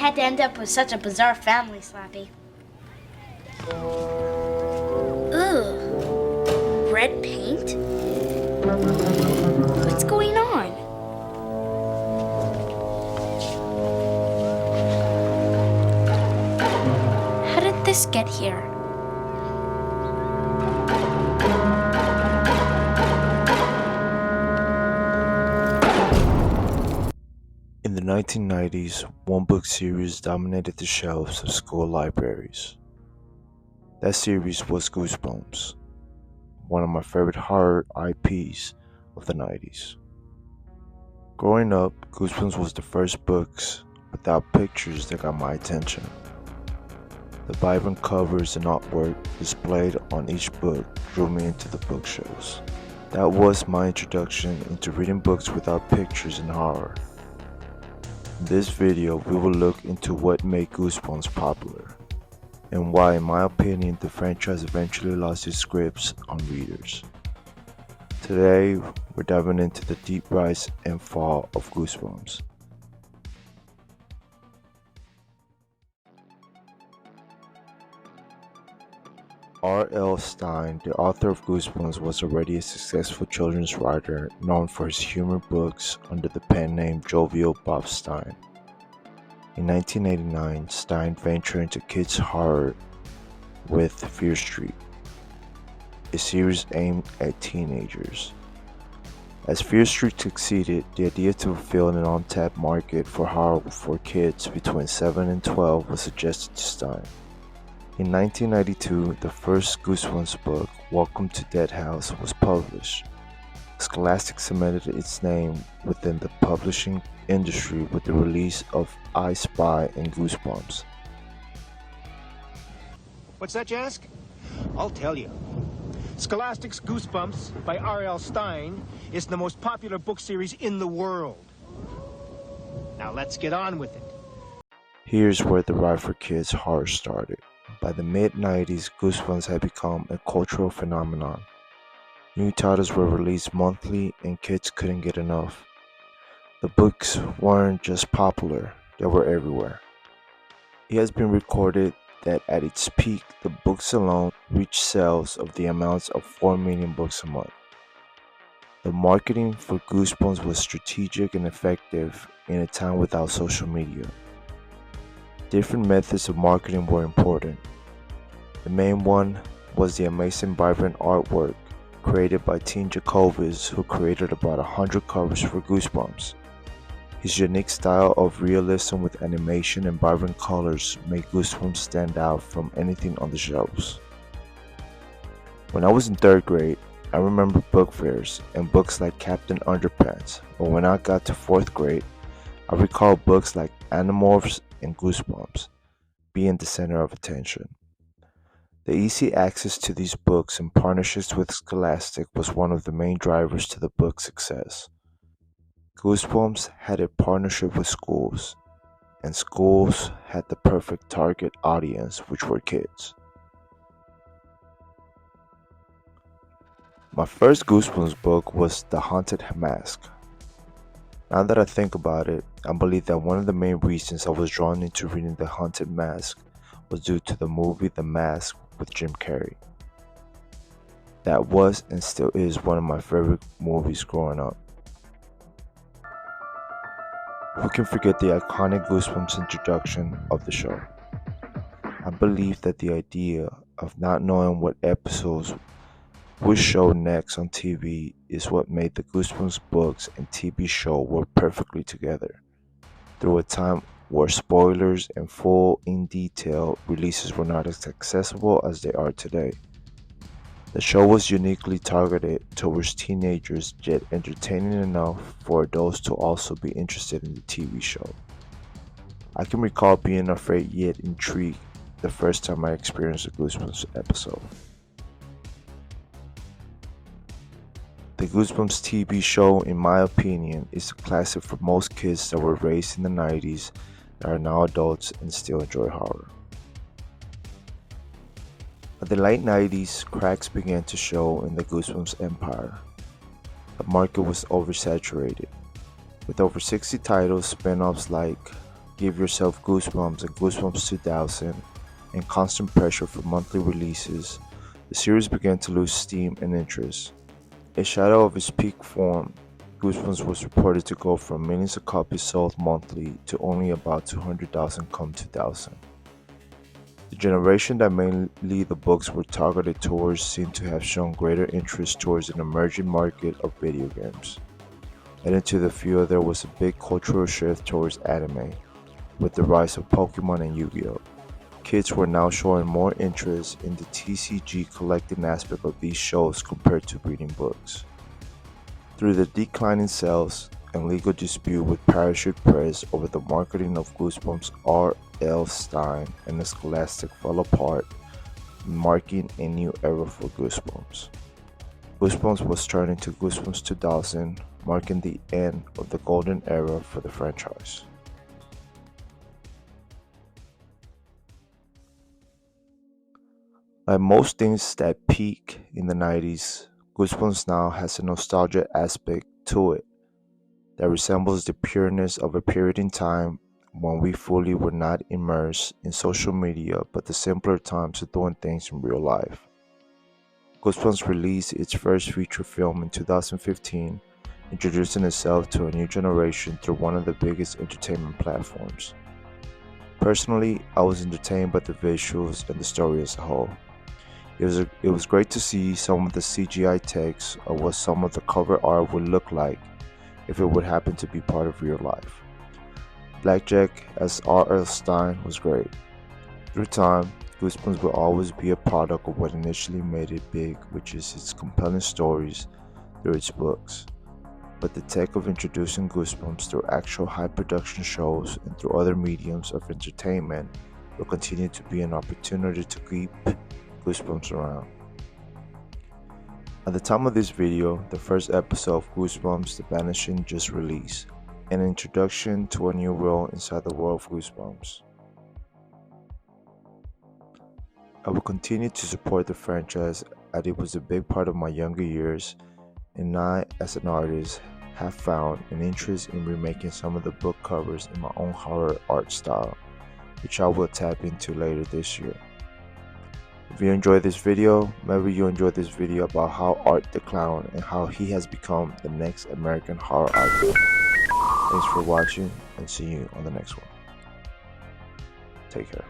had to end up with such a bizarre family, Slappy. Ugh. Red paint? What's going on? How did this get here? In the 1990s, one book series dominated the shelves of school libraries. That series was Goosebumps, one of my favorite horror IPs of the 90s. Growing up, Goosebumps was the first books without pictures that got my attention. The vibrant covers and artwork displayed on each book drew me into the bookshelves. That was my introduction into reading books without pictures in horror. In this video, we will look into what made Goosebumps popular, and why, in my opinion, the franchise eventually lost its grips on readers. Today, we're diving into the deep rise and fall of Goosebumps. R.L. Stine, the author of Goosebumps, was already a successful children's writer known for his humor books under the pen name Jovial Bob Stine. In 1989, Stine ventured into kids' horror with Fear Street, a series aimed at teenagers. As Fear Street succeeded, the idea to fulfill an untapped market for horror for kids between 7 and 12 was suggested to Stine. In 1992, the first Goosebumps book, Welcome to Dead House, was published. Scholastic cemented its name within the publishing industry with the release of I Spy and Goosebumps. What's that, you ask? I'll tell you. Scholastic's Goosebumps by R.L. Stine is the most popular book series in the world. Now let's get on with it. Here's where the ride for kids horror started. By the mid-90s, Goosebumps had become a cultural phenomenon. New titles were released monthly and kids couldn't get enough. The books weren't just popular, they were everywhere. It has been recorded that at its peak, the books alone reached sales of the amounts of 4 million books a month. The marketing for Goosebumps was strategic and effective in a time without social media. Different methods of marketing were important. The main one was the amazing vibrant artwork created by Teen Jacobus, who created about 100 covers for Goosebumps. His unique style of realism with animation and vibrant colors made Goosebumps stand out from anything on the shelves. When I was in 3rd grade, I remember book fairs and books like Captain Underpants, but when I got to 4th grade, I recall books like Animorphs and Goosebumps being the center of attention. The easy access to these books and partnerships with Scholastic was one of the main drivers to the book's success. Goosebumps had a partnership with schools, and schools had the perfect target audience, which were kids. My first Goosebumps book was The Haunted Mask. Now that I think about it, I believe that one of the main reasons I was drawn into reading The Haunted Mask was due to the movie The Mask with Jim Carrey. That was and still is one of my favorite movies growing up. Who can forget the iconic Goosebumps introduction of the show? I believe that the idea of not knowing what episodes would show next on TV is what made the Goosebumps books and TV show work perfectly together. Through a time where spoilers and full in detail releases were not as accessible as they are today. The show was uniquely targeted towards teenagers, yet entertaining enough for adults to also be interested in the TV show. I can recall being afraid yet intrigued the first time I experienced a Goosebumps episode. The Goosebumps TV show, in my opinion, is a classic for most kids that were raised in the 90s that are now adults and still enjoy horror. At the late 90s, cracks began to show in the Goosebumps empire. The market was oversaturated, with over 60 titles, spin-offs like Give Yourself Goosebumps and Goosebumps 2000, and constant pressure for monthly releases, the series began to lose steam and interest. A shadow of its peak form, Goosebumps was reported to go from millions of copies sold monthly to only about 200,000 come 2000. The generation that mainly the books were targeted towards seemed to have shown greater interest towards an emerging market of video games. Adding to the field, there was a big cultural shift towards anime, with the rise of Pokemon and Yu-Gi-Oh! Kids were now showing more interest in the TCG collecting aspect of these shows compared to reading books. Through the decline in sales and legal dispute with Parachute Press over the marketing of Goosebumps, R.L. Stine and the Scholastic fell apart, marking a new era for Goosebumps. Goosebumps was turned into Goosebumps 2000, marking the end of the golden era for the franchise. Like most things that peak in the 90s, Goosebumps now has a nostalgia aspect to it that resembles the pureness of a period in time when we fully were not immersed in social media but the simpler times of doing things in real life. Goosebumps released its first feature film in 2015, introducing itself to a new generation through one of the biggest entertainment platforms. Personally, I was entertained by the visuals and the story as a whole. It was great to see some of the CGI text of what some of the cover art would look like if it would happen to be part of real life. Blackjack as R.L. Stine was great. Through time, Goosebumps will always be a product of what initially made it big, which is its compelling stories through its books. But the tech of introducing Goosebumps through actual high production shows and through other mediums of entertainment will continue to be an opportunity to keep Goosebumps around. At the time of this video, the first episode of Goosebumps The Vanishing just released, an introduction to a new world inside the world of Goosebumps. I will continue to support the franchise as it was a big part of my younger years, and I, as an artist, have found an interest in remaking some of the book covers in my own horror art style, which I will tap into later this year. If you enjoyed this video, maybe you enjoyed this video about how Art the Clown and how he has become the next American horror icon. Thanks for watching and see you on the next one. Take care.